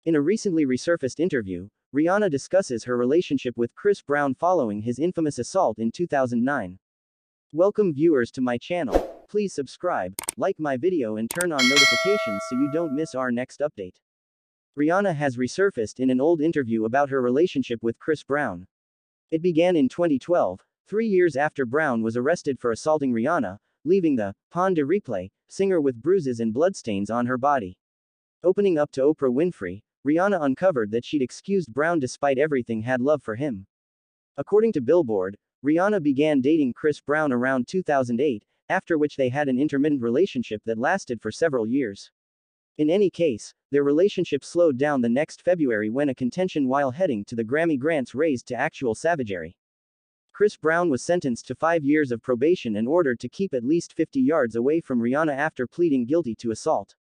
In a recently resurfaced interview, Rihanna discusses her relationship with Chris Brown following his infamous assault in 2009. Welcome viewers to my channel. Please subscribe, like my video and turn on notifications so you don't miss our next update. Rihanna has resurfaced in an old interview about her relationship with Chris Brown. It began in 2012, 3 years after Brown was arrested for assaulting Rihanna, leaving the Pon De Replay singer with bruises and bloodstains on her body. Opening up to Oprah Winfrey, Rihanna uncovered that she'd excused Brown despite everything had love for him. According to Billboard, Rihanna began dating Chris Brown around 2008, after which they had an intermittent relationship that lasted for several years. In any case, their relationship slowed down the next February when a contention while heading to the Grammy Grants raised to actual savagery. Chris Brown was sentenced to 5 years of probation and ordered to keep at least 50 yards away from Rihanna after pleading guilty to assault.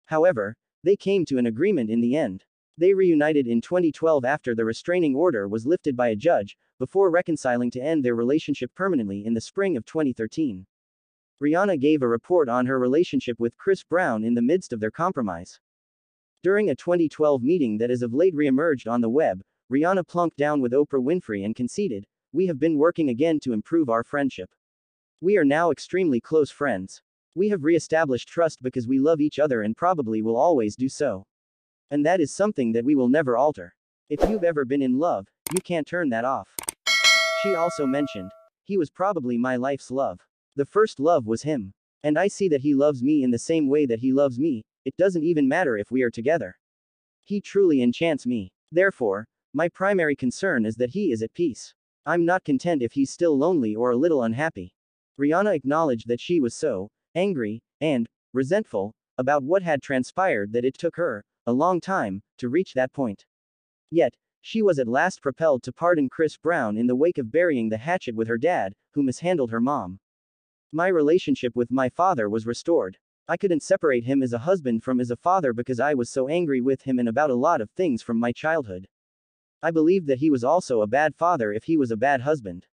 However, they came to an agreement in the end. They reunited in 2012 after the restraining order was lifted by a judge, before reconciling to end their relationship permanently in the spring of 2013. Rihanna gave a report on her relationship with Chris Brown in the midst of their compromise. During a 2012 meeting that as of late reemerged on the web, Rihanna plunked down with Oprah Winfrey and conceded, "We have been working again to improve our friendship. We are now extremely close friends. We have re-established trust because we love each other and probably will always do so. And that is something that we will never alter. If you've ever been in love, you can't turn that off." She also mentioned, "He was probably my life's love. The first love was him. And I see that he loves me in the same way that he loves me, it doesn't even matter if we are together. He truly enchants me. Therefore, my primary concern is that he is at peace. I'm not content if he's still lonely or a little unhappy." Rihanna acknowledged that she was so angry and resentful about what had transpired that it took her a long time to reach that point. Yet, she was at last propelled to pardon Chris Brown in the wake of burying the hatchet with her dad, who mishandled her mom. "My relationship with my father was restored. I couldn't separate him as a husband from as a father because I was so angry with him and about a lot of things from my childhood. I believed that he was also a bad father if he was a bad husband.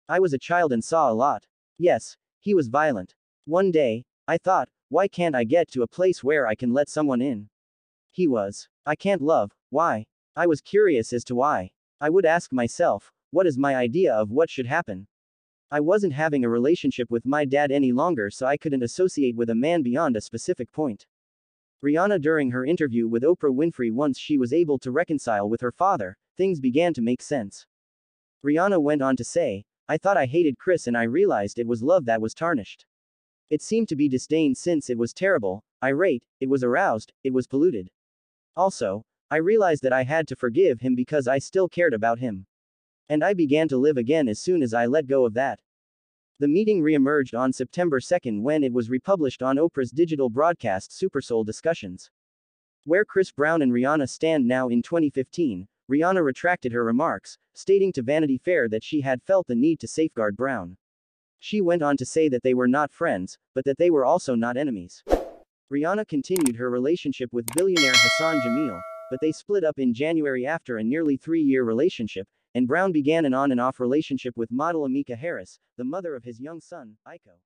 I was a child and saw a lot. Yes, he was violent. One day, I thought, why can't I get to a place where I can let someone in? He was. I can't love, why? I was curious as to why. I would ask myself, what is my idea of what should happen? I wasn't having a relationship with my dad any longer, so I couldn't associate with a man beyond a specific point." Rihanna during her interview with Oprah Winfrey, once she was able to reconcile with her father, things began to make sense. Rihanna went on to say, "I thought I hated Chris and I realized it was love that was tarnished. It seemed to be disdain since it was terrible, irate, it was aroused, it was polluted. Also, I realized that I had to forgive him because I still cared about him. And I began to live again as soon as I let go of that." The meeting reemerged on September 2 when it was republished on Oprah's digital broadcast Super Soul Discussions. Where Chris Brown and Rihanna stand now. In 2015, Rihanna retracted her remarks, stating to Vanity Fair that she had felt the need to safeguard Brown. She went on to say that they were not friends, but that they were also not enemies. Rihanna continued her relationship with billionaire Hassan Jameel, but they split up in January after a nearly 3-year relationship, and Brown began an on and off relationship with model Amika Harris, the mother of his young son, Iko.